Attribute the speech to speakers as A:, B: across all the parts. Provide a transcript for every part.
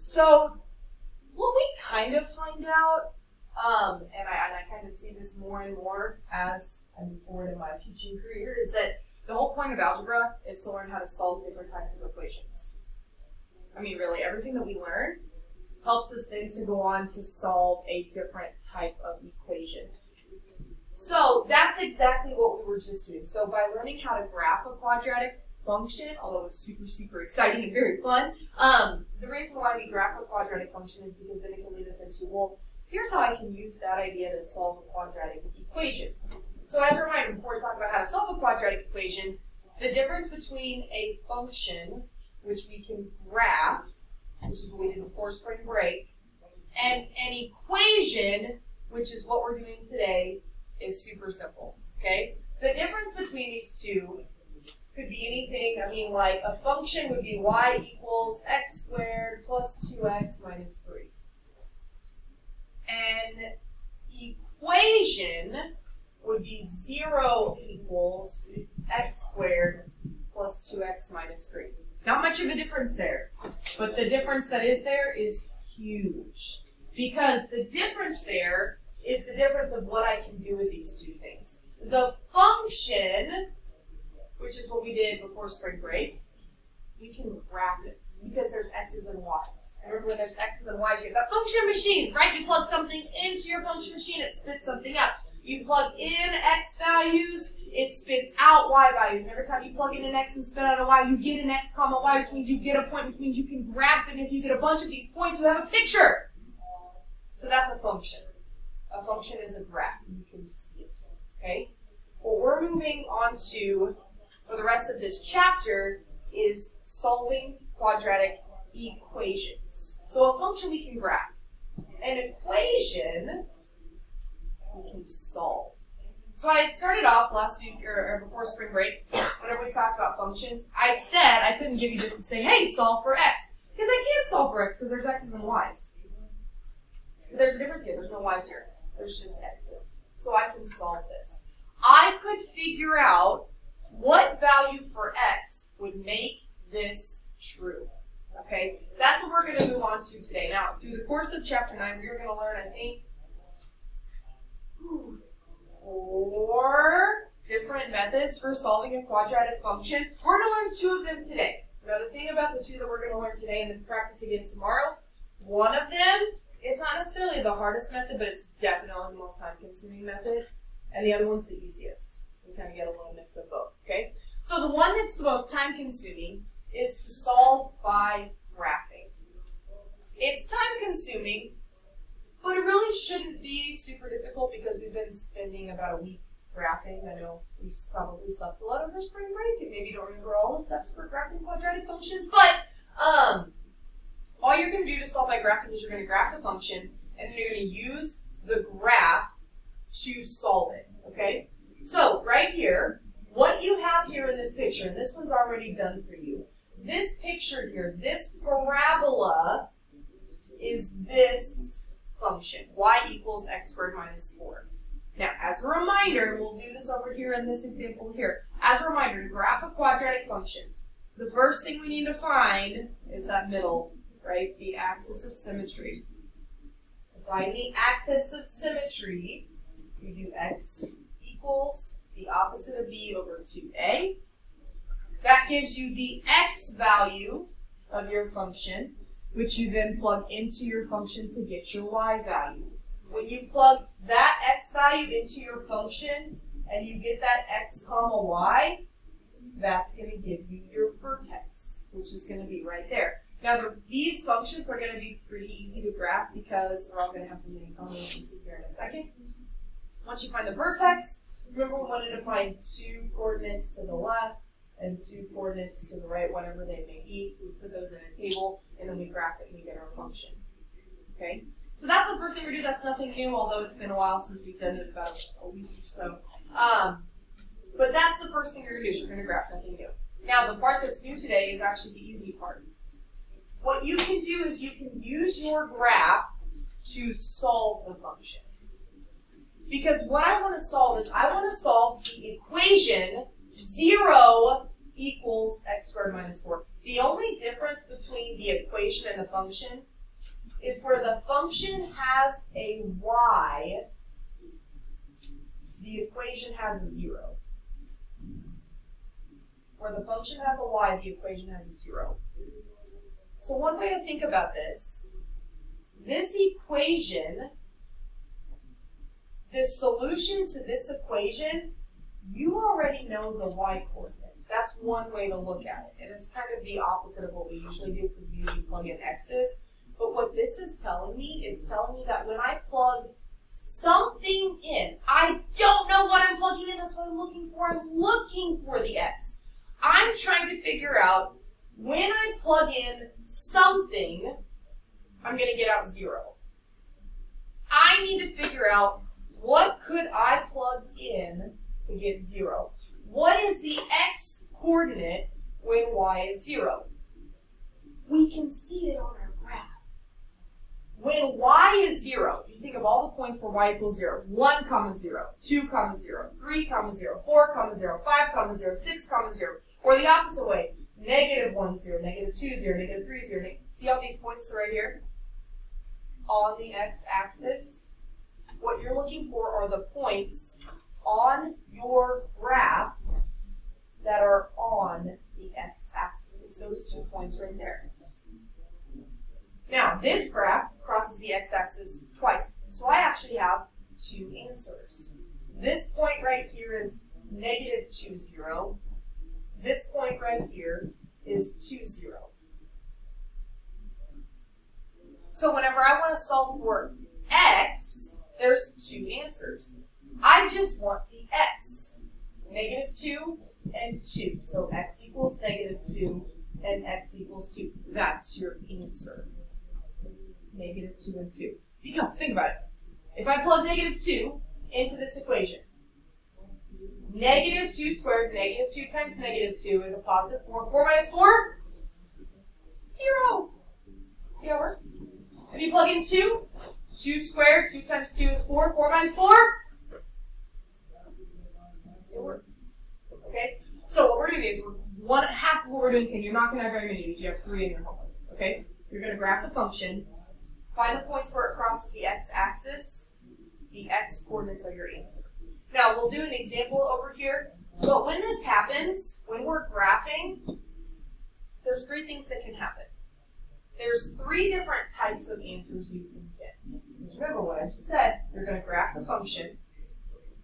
A: So what we kind of find out, and I kind of see this more and more as I move forward in my teaching career, is that the whole point of algebra is to learn how to solve different types of equations. I mean, really, everything that we learn helps us then to go on to solve a different type of equation. So that's exactly what we were just doing. So by learning how to graph a quadratic function, although it's super, super exciting and very fun, the reason why we graph a quadratic function is because then it can lead us into, well, here's how I can use that idea to solve a quadratic equation. So as a reminder, before we talk about how to solve a quadratic equation, the difference between a function, which we can graph, which is what we did before spring break, and an equation, which is what we're doing today, is super simple, okay? The difference between these two could be anything. I mean, like a function would be y equals x squared plus 2x minus 3. An equation would be 0 equals x squared plus 2x minus 3. Not much of a difference there, but the difference that is there is huge. Because the difference there is the difference of what I can do with these two things. The function, which is what we did before spring break, we can graph it because there's x's and y's. And remember, when there's x's and y's, you have that function machine, right? You plug something into your function machine, it spits something out. You plug in x values, it spits out y values. And every time you plug in an x and spit out a y, you get an x comma y, which means you get a point, which means you can graph it. And if you get a bunch of these points, you have a picture. So that's a function. A function is a graph. You can see it, okay? What we're moving on to for the rest of this chapter is solving quadratic equations. So a function we can graph. An equation we can solve. So I had started off last week, or before spring break, whenever we talked about functions, I said I couldn't give you this and say, hey, solve for x. Because I can't solve for x because there's x's and y's. But there's a difference here. There's no y's here. There's just x's. So I can solve this. I could figure out what value for x would make this true. Okay? That's what we're going to move on to today. Now, through the course of chapter 9, we are going to learn, I think, 4 different methods for solving a quadratic function. We're going to learn 2 of them today. Now, the thing about the 2 that we're going to learn today and then practice again tomorrow, one of them is not necessarily the hardest method, but it's definitely the most time-consuming method, and the other one's the easiest. So we kind of get a little mix of both, okay? So the one that's the most time-consuming is to solve by graphing. It's time-consuming, but it really shouldn't be super difficult because we've been spending about a week graphing. I know we probably slept a lot over spring break and maybe don't remember all the steps for graphing quadratic functions, but all you're going to do to solve by graphing is you're going to graph the function and then you're going to use the graph to solve it, okay? So right here, what you have here in this picture, and this one's already done for you, this picture here, this parabola is this function, y equals x squared minus 4. Now, as a reminder, we'll do this over here in this example here. As a reminder, to graph a quadratic function, the first thing we need to find is that middle, right? The axis of symmetry. To find the axis of symmetry, we do x equals the opposite of b over 2a. That gives you the x value of your function, which you then plug into your function to get your y value. When you plug that x value into your function and you get that x comma y, that's going to give you your vertex, which is going to be right there. Now, these functions are going to be pretty easy to graph because they're all going to have something in common, which you'll see here in a second. Once you find the vertex, remember we wanted to find 2 coordinates to the left and 2 coordinates to the right, whatever they may be. We put those in a table, and then we graph it and we get our function. Okay? So that's the first thing we do. That's nothing new, although it's been a while since we've done it, about a week or so. But that's the first thing you're going to do is you're going to graph, nothing new. Now, the part that's new today is actually the easy part. What you can do is you can use your graph to solve the function. Because what I want to solve is I want to solve the equation 0 equals x squared minus 4. The only difference between the equation and the function is where the function has a y, the equation has a 0. Where the function has a y, the equation has a 0. So one way to think about this equation, the solution to this equation, you already know the y coordinate. That's one way to look at it. And it's kind of the opposite of what we usually do because we usually plug in x's. But what this is telling me, it's telling me that when I plug something in, I don't know what I'm plugging in, that's what I'm looking for. I'm looking for the x. I'm trying to figure out when I plug in something, I'm going to get out 0. I need to figure out what could I plug in to get 0. What is the x coordinate when y is 0? We can see it on our graph. When y is 0, if you think of all the points where y equals 0, 1, 0, 2, 0, 3, 0, 4, 0, 5, 0, 6, 0, or the opposite way, -1, 0, -2, 0, -3, 0. See all these points right here? On the x-axis, what you're looking for are the points on your graph that are on the x-axis. It's those 2 points right there. Now, this graph crosses the x-axis twice, so I actually have 2 answers. This point right here is -2, 0. This point right here is 2, 0. So whenever I want to solve for x, there's 2 answers. I just want the x. -2 and 2. So x equals -2 and x equals 2. That's your answer. -2 and 2. Because think about it. If I plug -2 into this equation, -2 squared, -2 times -2 is a positive 4. 4 minus 4? 0. See how it works? If you plug in 2, 2 squared, 2 times 2 is 4. 4 minus 4? It works. Okay? So what we're doing is, half of what we're doing today, you're not going to have very many of these. You have 3 in your homework. Okay? You're going to graph the function, find the points where it crosses the x-axis. The x coordinates are your answer. Now, we'll do an example over here, but when this happens, when we're graphing, there's 3 things that can happen. There's 3 different types of answers you can get. Just remember what I just said. You're going to graph the function.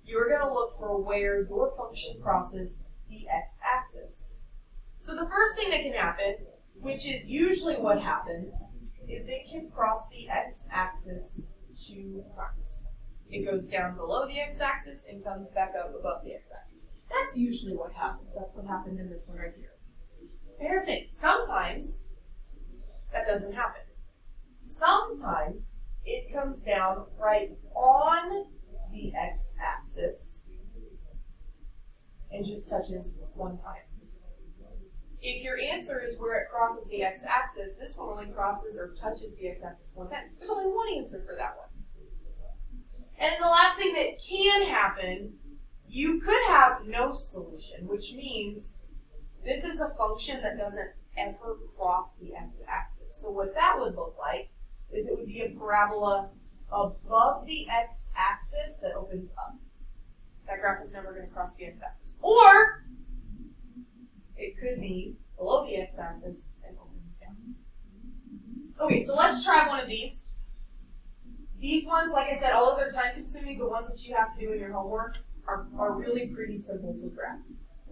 A: You're going to look for where your function crosses the x-axis. So the first thing that can happen, which is usually what happens, is it can cross the x-axis 2 times. It goes down below the x-axis and comes back up above the x-axis. That's usually what happens. That's what happened in this one right here. And here's the thing. Sometimes that doesn't happen. Sometimes it comes down right on the x-axis and just touches 1 time. If your answer is where it crosses the x-axis, this one only crosses or touches the x-axis 1 time. There's only 1 answer for that one. And the last thing that can happen, you could have no solution, which means this is a function that doesn't ever cross the x-axis. So what that would look like is it would be a parabola above the x-axis that opens up. That graph is never going to cross the x-axis. Or it could be below the x-axis and opens down. Okay, so let's try one of these. These ones, like I said, although they're time-consuming, the ones that you have to do in your homework are really pretty simple to graph.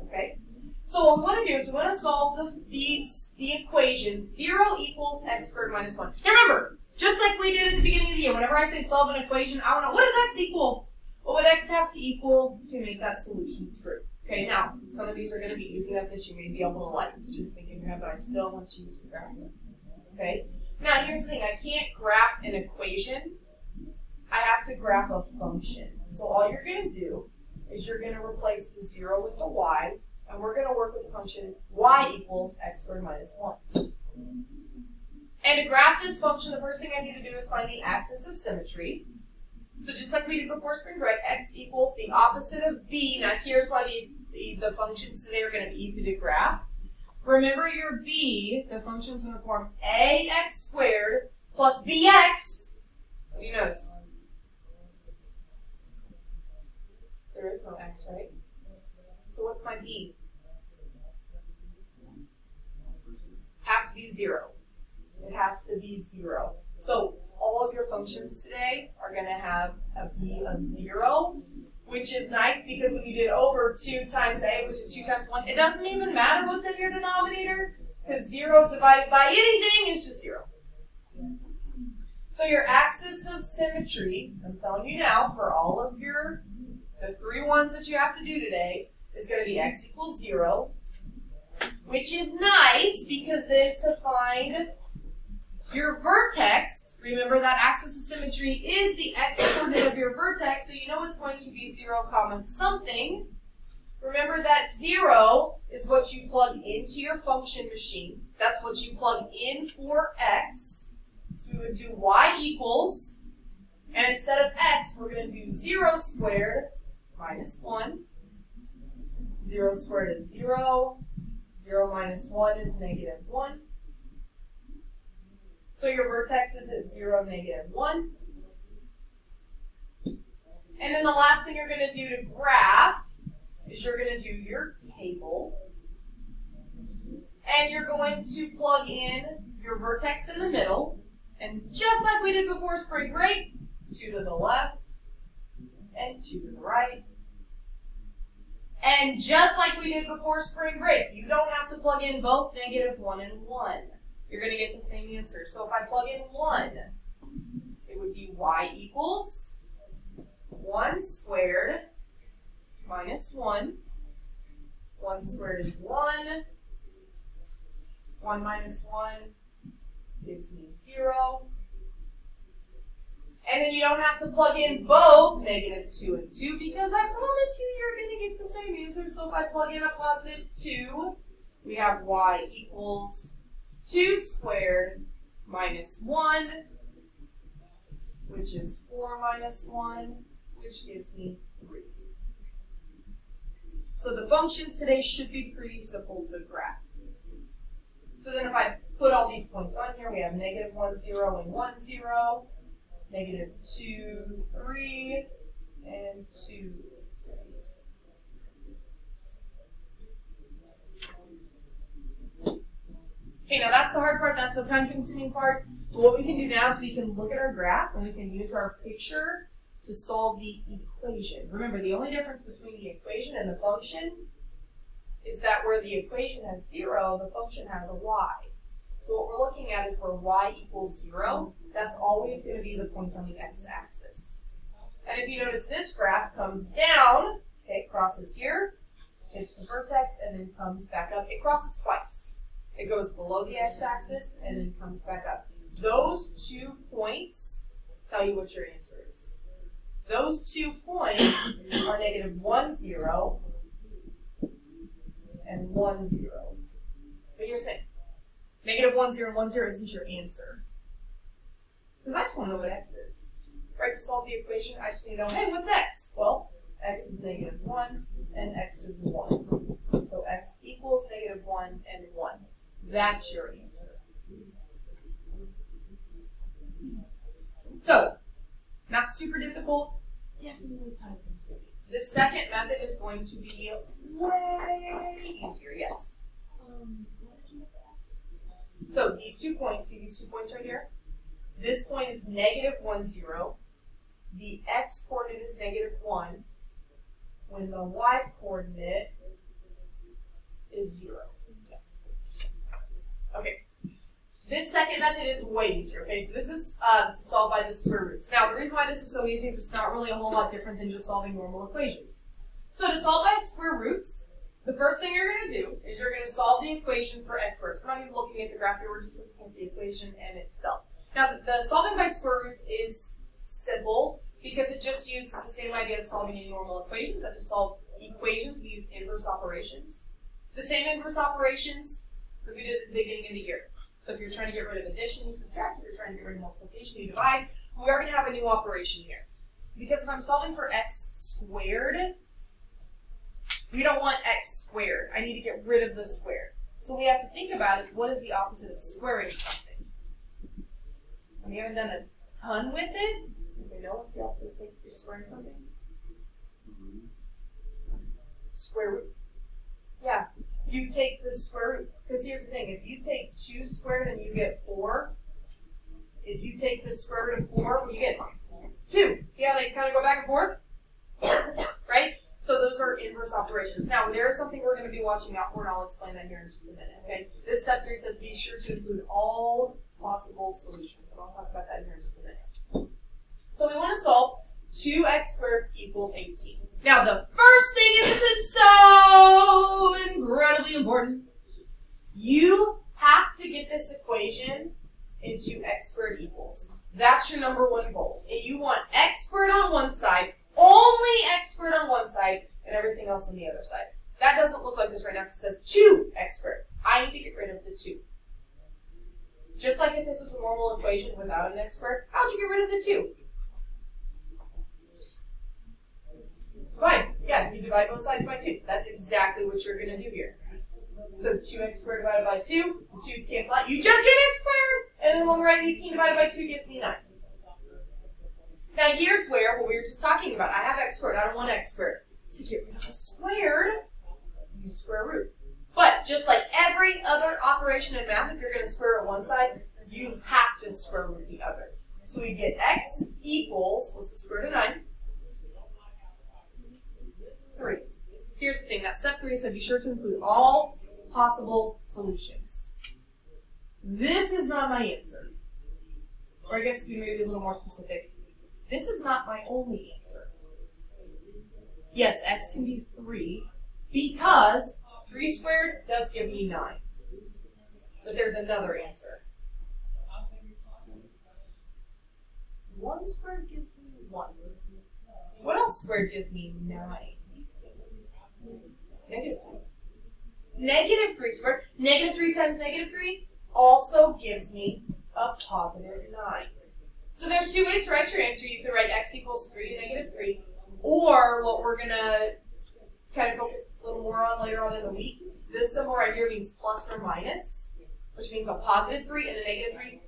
A: Okay? So what we want to do is we want to solve the equation 0 equals x squared minus 1. Now remember, just like we did at the beginning of the year, whenever I say solve an equation, I want to know, what does x equal? What would x have to equal to make that solution true? Okay, now, some of these are going to be easy enough that you may be able to just think in your head, but I still want you to graph them. Okay? Now, here's the thing. I can't graph an equation. I have to graph a function. So all you're going to do is you're going to replace the 0 with the y, and we're going to work with the function y equals x squared minus 1. And to graph this function, the first thing I need to do is find the axis of symmetry. So just like we did before spring break, x equals the opposite of b. Now here's why the functions today are going to be easy to graph. Remember your b, the function's going to form ax squared plus bx. What do you notice? There is no x, right? So what's my b? Has to be 0. It has to be 0. So all of your functions today are going to have a b of 0, which is nice because when you did over 2 times a, which is 2 times 1, it doesn't even matter what's in your denominator because 0 divided by anything is just 0. So your axis of symmetry, I'm telling you now, for all of the 3 ones that you have to do today, is going to be x equals 0, which is nice because then to find your vertex, remember that axis of symmetry is the x-coordinate of your vertex, so you know it's going to be 0 comma something. Remember that 0 is what you plug into your function machine. That's what you plug in for x. So we would do y equals, and instead of x, we're going to do 0 squared minus 1. 0 squared is 0. 0 minus 1 is negative 1. So your vertex is at 0, negative 1. And then the last thing you're going to do to graph is you're going to do your table. And you're going to plug in your vertex in the middle. And just like we did before spring break, 2 to the left and 2 to the right. And just like we did before spring break, you don't have to plug in both negative 1 and 1. You're going to get the same answer. So if I plug in 1, it would be y equals 1 squared minus 1. 1 squared is 1. 1 minus 1 gives me 0. And then you don't have to plug in both negative 2 and 2 because I promise you you're going to get the same answer. So if I plug in a positive 2, we have y equals 2 squared minus 1, which is 4 minus 1, which gives me 3. So the functions today should be pretty simple to graph. So then if I put all these points on here, we have negative 1, 0, and 1, 0. Negative 2, 3, and 2, 3. Okay, now that's the hard part. That's the time-consuming part. But what we can do now is we can look at our graph and we can use our picture to solve the equation. Remember, the only difference between the equation and the function is that where the equation has 0, the function has a y. So what we're looking at is where y equals 0. That's always going to be the point on the x-axis. And if you notice, this graph comes down, okay, crosses here, hits the vertex, and then comes back up. It crosses twice. It goes below the x-axis and then comes back up. Those 2 points tell you what your answer is. Those 2 points are negative 1, 0 and 1, 0. But you're saying negative 1, 0, and 1, 0 isn't your answer. Because I just want to know what x is. Right, to solve the equation, I just need to know, hey, what's x? Well, x is negative 1 and x is 1. So x equals negative 1 and 1. That's your answer. So, not super difficult, definitely time consuming. The second method is going to be way easier, yes. So these 2 points, see these 2 points right here? This point is negative 1, 0. The x-coordinate is negative 1. When the y-coordinate is 0. Okay. This second method is way easier. Okay, so this is solved by the square roots. Now, the reason why this is so easy is it's not really a whole lot different than just solving normal equations. So to solve by square roots, the first thing you're going to do is you're going to solve the equation for x squared. So we're not even looking at the graph here, we're just looking at the equation and itself. Now, the solving by square roots is simple because it just uses the same idea of solving any normal equations. That to solve equations, we use inverse operations. The same inverse operations that we did at the beginning of the year. So if you're trying to get rid of addition, you subtract. If you're trying to get rid of multiplication, you divide. We are going to have a new operation here. Because if I'm solving for x squared, we don't want x squared. I need to get rid of the square. So what we have to think about is what is the opposite of squaring something? We haven't done a ton with it. Anybody know what's the opposite of squaring something? Square root. Yeah, you take the square root. Because here's the thing, if you take 2 squared and you get 4, if you take the square root of 4, you get 2. See how they kind of go back and forth? Right? So those are inverse operations. Now, there is something we're going to be watching out for, and I'll explain that here in just a minute. Okay? This step 3 says be sure to include all possible solutions, and I'll talk about that here in just a minute. So we want to solve 2x squared equals 18. Now, the first thing, and this is so incredibly important, you have to get this equation into x squared equals. That's your number 1 goal. And you want x squared on one side, only x squared on one side, and everything else on the other side. That doesn't look like this right now because it says 2x squared. I need to get rid of the 2. Just like if this was a normal equation without an x squared, how'd you get rid of the 2? It's fine. Yeah, you divide both sides by 2. That's exactly what you're going to do here. So 2x squared divided by 2, the 2's cancel out. You just get x squared, and then on the right, 18 divided by 2 gives me 9. Now here's where, what we were just talking about, I have x squared, I don't want x squared. To get rid of a squared, use square root. But just like every other operation in math, if you're going to square root one side, you have to square root the other. So we get x equals, what's the square root of 9? 3. Here's the thing, that step 3 said be sure to include all possible solutions. This is not my answer. Or I guess to be maybe a little more specific, this is not my only answer. Yes, x can be 3 because 3 squared does give me 9. But there's another answer. 1 squared gives me 1. What else squared gives me 9? Negative 3. Negative 3 squared. Negative 3 times negative 3 also gives me a positive 9. So there's 2 ways to write your answer. You could write x equals 3 to negative 3. Or what we're going to kind of focus a little more on later on in the week, this symbol right here means plus or minus, which means a positive 3 and a negative 3.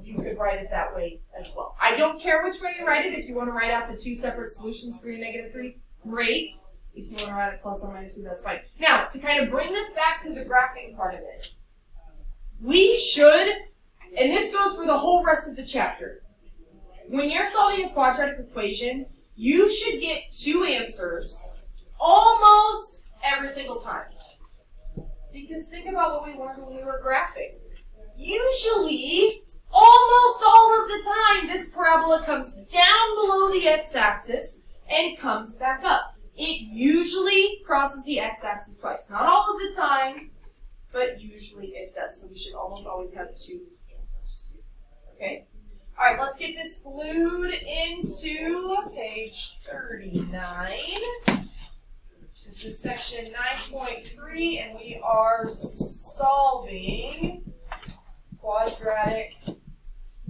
A: You could write it that way as well. I don't care which way you write it. If you want to write out the 2 separate solutions, 3 and negative 3, great. If you want to write it plus or minus 3, that's fine. Now, to kind of bring this back to the graphing part of it, we should, and this goes for the whole rest of the chapter, when you're solving a quadratic equation, you should get 2 answers almost every single time. Because think about what we learned when we were graphing. Usually, almost all of the time, this parabola comes down below the x-axis and comes back up. It usually crosses the x-axis twice. Not all of the time, but usually it does. So we should almost always have 2 answers. Okay? All right, let's get this glued into page 39. This is section 9.3, and we are solving quadratic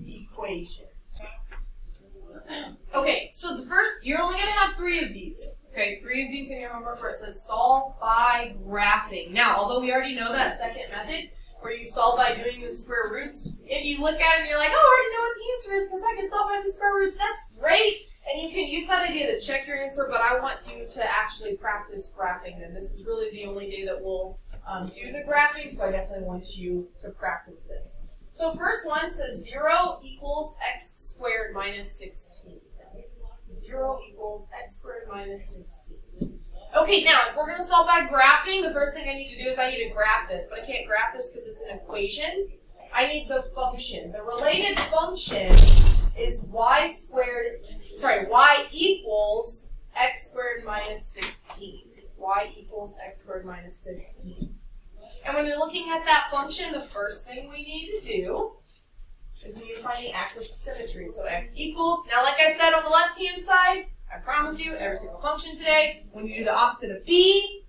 A: equations. Okay, so the first, you're only going to have 3 of these. Okay, 3 of these in your homework where it says solve by graphing. Now, although we already know that second method, where you solve by doing the square roots, if you look at it and you're like, oh, I already know what the answer is because I can solve by the square roots, that's great. And you can use that idea to check your answer, but I want you to actually practice graphing them. This is really the only day that we'll do the graphing, so I definitely want you to practice this. So first one says 0 equals x squared minus 16. 0 equals x squared minus 16. Okay, now if we're going to solve by graphing, the first thing I need to do is I need to graph this, but I can't graph this because it's an equation. I need the function. The related function is y equals x squared minus 16. Y equals x squared minus 16. And when you're looking at that function, the first thing we need to do is we need to find the axis of symmetry. So x equals, now like I said on the left-hand side, I promise you, every single function today, when you do the opposite of b,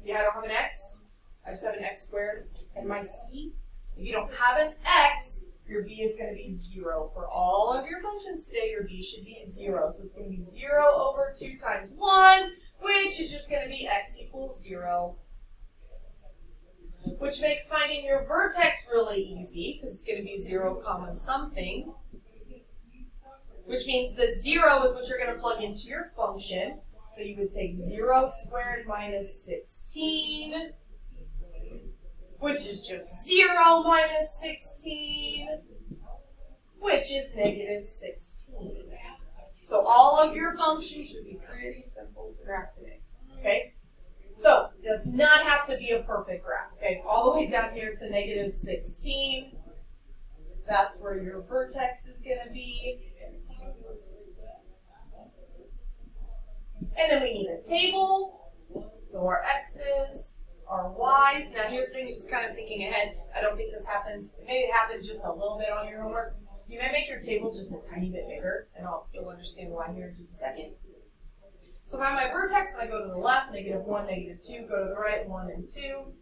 A: see I don't have an x, I just have an x squared, and my c, if you don't have an x, your b is going to be 0. For all of your functions today, your b should be 0. So it's going to be 0 over 2 times 1, which is just going to be x equals 0. which makes finding your vertex really easy, because it's going to be 0, comma something, which means the 0 is what you're going to plug into your function. So you would take 0 squared minus 16, which is just 0 minus 16, which is negative 16. So all of your functions should be pretty simple to graph today, okay? So it does not have to be a perfect graph, okay? All the way down here to negative 16, that's where your vertex is going to be. And then we need a table, so our x's, our y's. Now here's the thing, you're just kind of thinking ahead. I don't think this happens. Maybe it happened just a little bit on your homework. You may make your table just a tiny bit bigger, and you'll understand why here in just a second. So if I have my vertex, and I go to the left, negative 1, negative 2, go to the right, 1 and 2.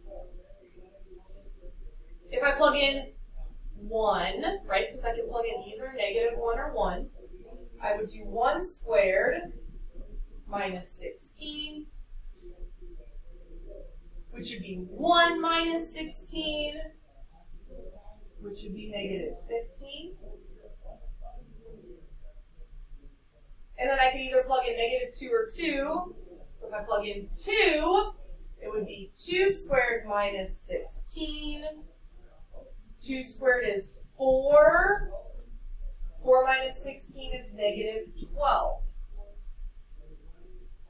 A: If I plug in 1, right, because I can plug in either negative 1 or 1, I would do 1 squared minus 16, which would be 1 minus 16, which would be negative 15. And then I could either plug in negative 2 or 2. So if I plug in 2, it would be 2 squared minus 16. 2 squared is 4. 4 minus 16 is negative 12.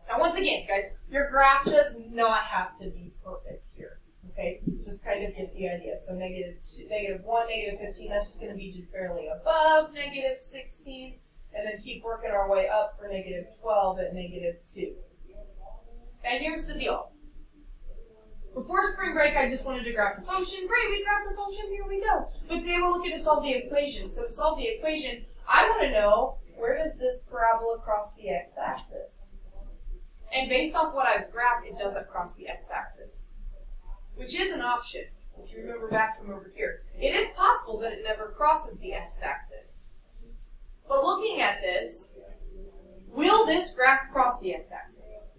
A: Now once again, guys, your graph does not have to be perfect here. Okay, just kind of get the idea. So negative 1, negative 15, that's just going to be just barely above negative 16. And then keep working our way up for negative 12 at negative 2. Now here's the deal. Before spring break, I just wanted to graph the function. Great, we graphed the function, here we go. But today we're looking to solve the equation. So to solve the equation, I want to know, where does this parabola cross the x-axis? And based off what I've graphed, it doesn't cross the x-axis, which is an option. If you remember back from over here, it is possible that it never crosses the x-axis. But looking at this, will this graph cross the x-axis?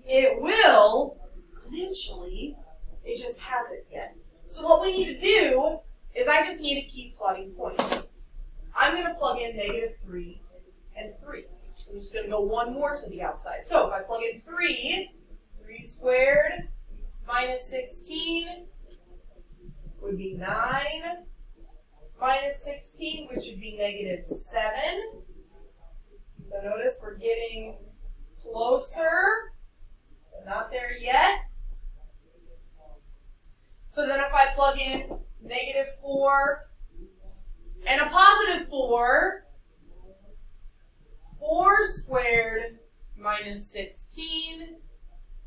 A: It will, eventually. It just hasn't yet. So what we need to do is I just need to keep plotting points. I'm going to plug in negative 3 and 3. So I'm just going to go one more to the outside. So if I plug in 3 squared minus 16 would be 9. Minus 16, which would be negative 7. So notice we're getting closer, but not there yet. So then if I plug in negative 4 and a positive 4, 4 squared minus 16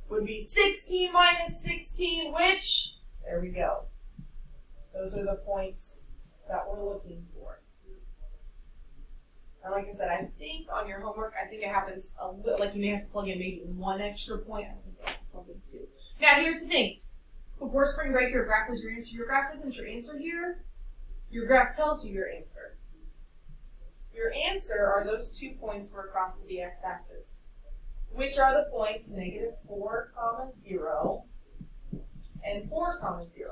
A: would be 16 minus 16, which, there we go. Those are the points that we're looking for. And like I said, I think on your homework, I think it happens a little, like you may have to plug in maybe 1 extra point. I don't think you have to plug in 2. Now here's the thing. Before spring break, your graph was your answer. Your graph isn't your answer here. Your graph tells you your answer. Your answer are those 2 points where it crosses the x-axis, which are the points negative 4, 0 and 4, 0.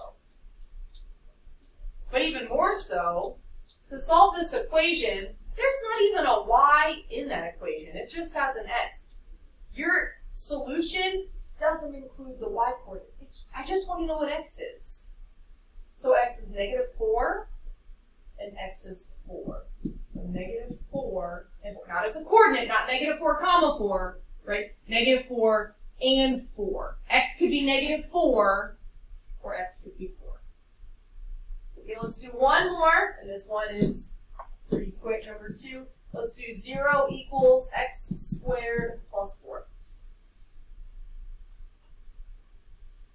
A: But even more so, to solve this equation, there's not even a y in that equation. It just has an x. Your solution doesn't include the y coordinate. I just want to know what x is. So x is negative 4, and x is 4. So negative 4, and 4. Not as a coordinate, not negative 4, 4, right? Negative 4 and 4. X could be negative 4, or x could be 4. Okay, let's do one more, and this one is pretty quick, number 2. Let's do 0 equals x squared plus 4.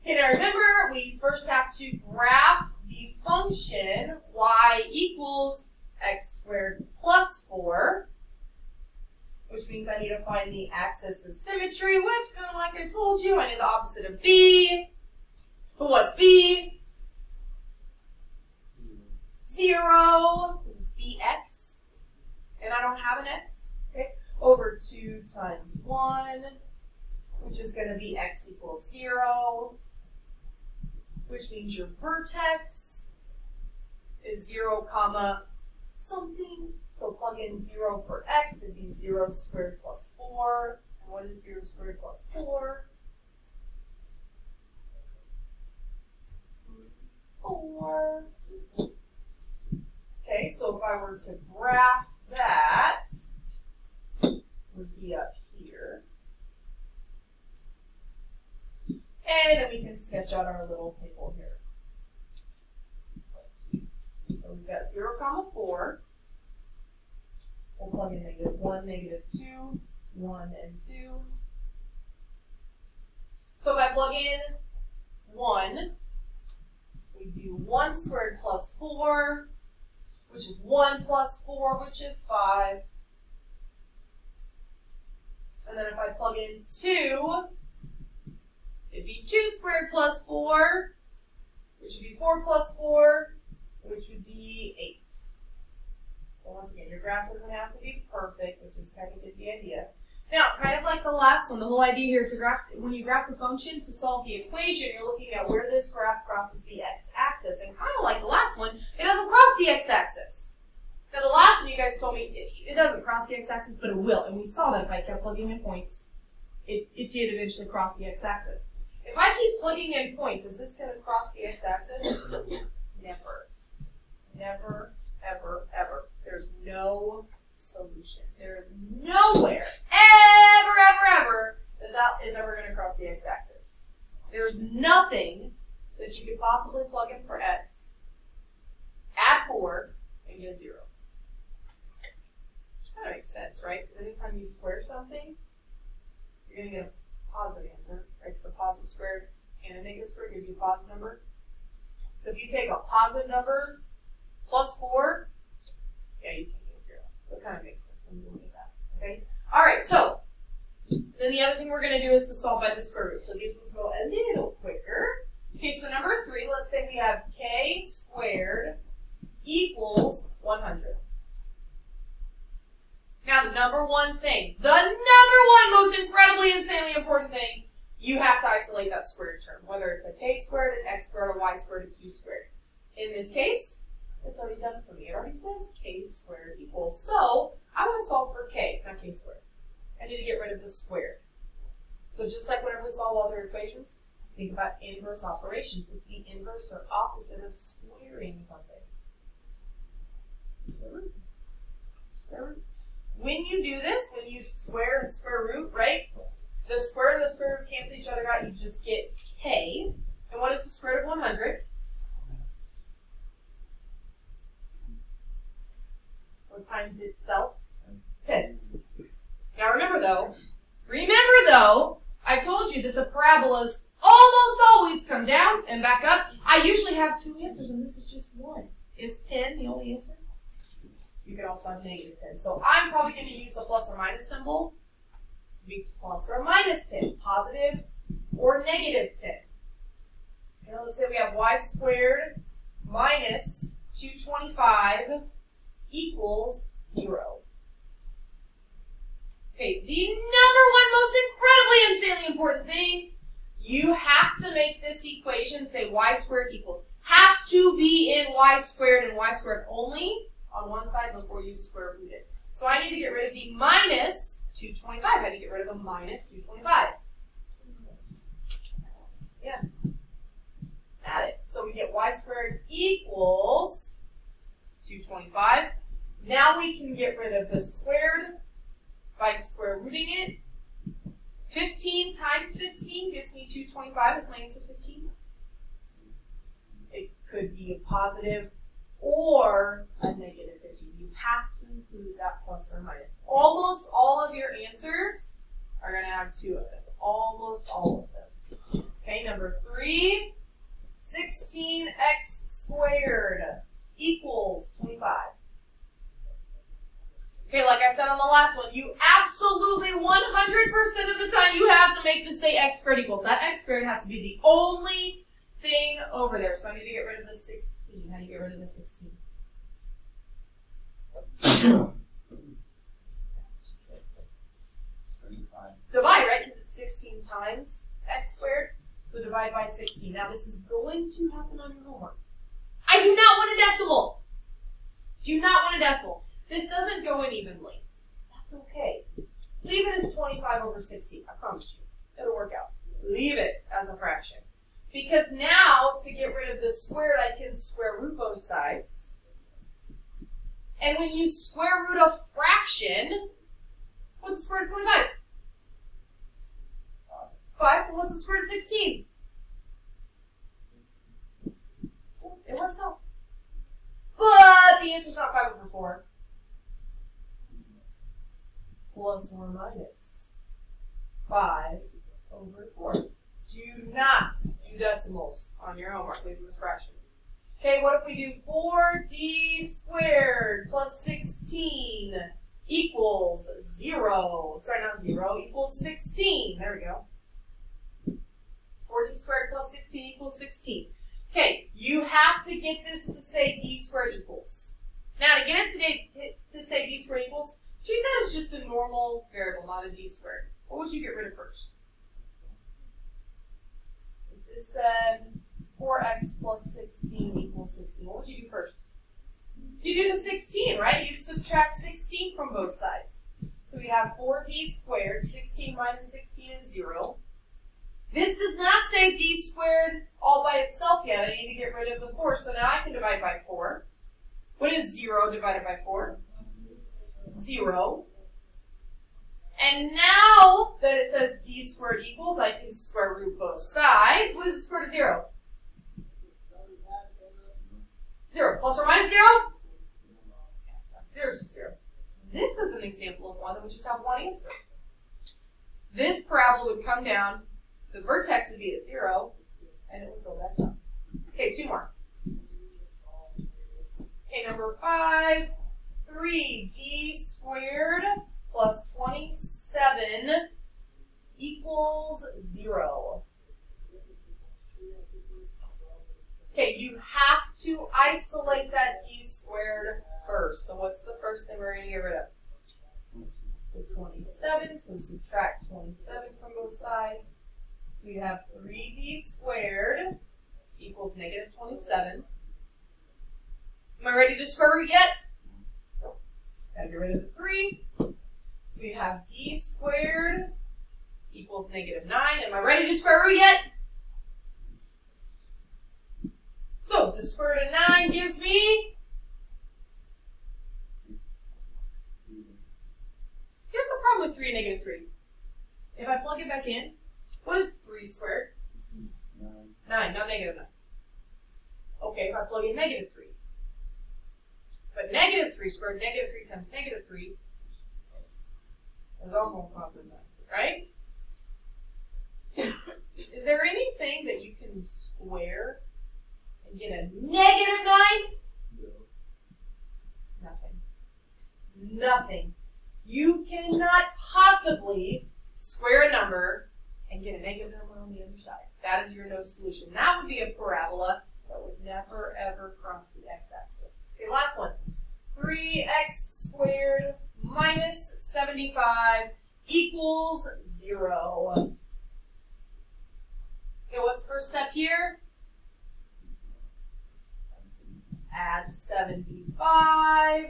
A: Okay, now remember, we first have to graph the function y equals x squared plus 4, which means I need to find the axis of symmetry, which, kind of like I told you, I need the opposite of b. But what's b? 0, because it's bx, and I don't have an x, okay, over 2 times 1, which is going to be x equals 0, which means your vertex is 0, comma something. So plug in 0 for x, it'd be 0 squared plus 4. And what is 0 squared plus 4? 4. Okay, so if I were to graph that, it would be up here. And then we can sketch out our little table here. So we've got 0, comma 4. We'll plug in -1, -2, 1, and 2. So if I plug in 1, we do 1 squared plus 4, which is 1 plus 4, which is 5. And then if I plug in 2, it'd be 2 squared plus 4, which would be 4 plus 4, which would be 8. So once again, your graph doesn't have to be perfect, which is kind of get the idea. Now, kind of like the last one, the whole idea here to graph, when you graph the function to solve the equation, you're looking at where this graph crosses the x-axis. And kind of like the last one, it doesn't cross the x-axis. Now, the last one you guys told me, it doesn't cross the x-axis, but it will. And we saw that if I kept plugging in points, it did eventually cross the x-axis. If I keep plugging in points, is this going to cross the x-axis? Never. Never, ever, ever. There's no solution. There is nowhere, ever, that is ever going to cross the x-axis. There's nothing that you could possibly plug in for x, add 4, and get a 0. Which kind of makes sense, right? Because anytime you square something, you're going to get a positive answer, right? Because a positive squared and a negative squared gives you a positive number. So if you take a positive number plus 4, yeah, you can't get a 0. So it kind of makes sense when you look at that, okay? All right, so then the other thing we're going to do is to solve by the square root. So these ones go a little quicker. Okay, so number 3, let's say we have k squared equals 100. Now the number one most incredibly insanely important thing, you have to isolate that squared term, whether it's a k squared, an x squared, a y squared, a q squared. In this case, it's already done for me. It already says k squared equals. So I want to solve for k, not k squared. I need to get rid of the squared. So just like whenever we solve other equations, think about inverse operations. It's the inverse or opposite of squaring something. Square root. Square root. When you do this, when you square and square root, right? The square and the square root cancel each other out. You just get k. And what is the square root of 100? What times itself? 10. Now remember though, I told you that the parabolas almost always come down and back up. I usually have 2 answers, and this is just 1. Is 10 the only answer? You could also have negative 10. So I'm probably going to use a plus or minus symbol. Be plus or minus 10, positive or negative 10. Now let's say we have y squared minus 225 equals 0. Okay, the number one most incredibly insanely important thing, you have to make this equation say y squared equals. Has to be in y squared and y squared only on one side before you square root it. So I need to get rid of the minus 225. I had to get rid of the minus 225. Yeah. Add it. So we get y squared equals 225. Now we can get rid of the squared by square rooting it. 15 times 15 gives me 225. Is my answer 15? It could be a positive or a negative 15. You have to include that plus or minus. Almost all of your answers are going to have 2 of them. Almost all of them. Okay, number 3, 16x squared equals 25. Okay, like I said on the last one, you absolutely 100% of the time you have to make this say x squared equals. That x squared has to be the only thing over there. So I need to get rid of the 16. How do you get rid of the 16? Divide, right? Because it's 16 times x squared. So divide by 16. Now this is going to happen on your homework. I do not want a decimal. Do not want a decimal. This doesn't go in evenly. That's okay. Leave it as 25 over 16. I promise you. It'll work out. Leave it as a fraction. Because now, to get rid of the squared, I can square root both sides. And when you square root a fraction, what's the square root of 25? 5. Well, what's the square root of 16? It works out. But the answer's not 5 over 4. Plus or minus 5 over 4. Do not do decimals on your homework. Leave them as fractions. Okay, what if we do 4d squared plus 16 equals 0? Sorry, not 0, equals 16. There we go. 4d squared plus 16 equals 16. Okay, you have to get this to say d squared equals. Now, to get it to say d squared equals, treat that as just a normal variable, not a d squared. What would you get rid of first? If this said 4x plus 16 equals 16, what would you do first? You do the 16, right? You'd subtract 16 from both sides. So we have 4d squared, 16 minus 16 is 0. This does not say d squared all by itself yet. I need to get rid of the 4, so now I can divide by 4. What is 0 divided by 4? 0. And now that it says d squared equals, I can square root both sides. What is the square root of 0? 0. Plus or minus 0? 0 is just 0. This is an example of one that would just have one answer. This parabola would come down, the vertex would be at 0, and it would go back up. Okay, 2 more. Okay, number 5, 3d squared plus 27 equals 0. Okay, you have to isolate that d squared first. So what's the first thing we're going to get rid of? The 27, so subtract 27 from both sides. So we have 3d squared equals negative 27. Am I ready to square root yet? Nope. Gotta get rid of the 3. So we have d squared equals negative 9. Am I ready to square root yet? So the square root of 9 gives me, here's the problem with 3 and negative 3. If I plug it back in, what is 3 squared? 9, not negative 9. Okay, if I plug in negative 3. But negative 3 squared, negative 3 times negative 3 is also a positive 9, right? Is there anything that you can square and get a negative 9? No. Nothing. Nothing. You cannot possibly square a number and get a negative number on the other side. That is your no solution. That would be a parabola that would never, ever cross the x-axis. Okay, last one. 3x squared minus 75 equals 0. Okay, what's the first step here? Add 75.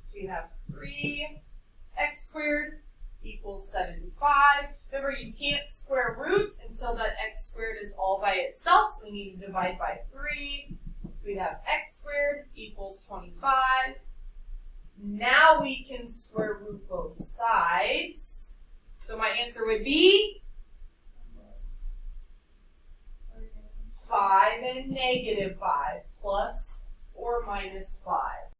A: So we have 3x squared equals 75. Remember, you can't square root until that x squared is all by itself, so we need to divide by 3. So we have x squared equals 25. Now we can square root both sides. So my answer would be 5 and negative 5 plus or minus 5.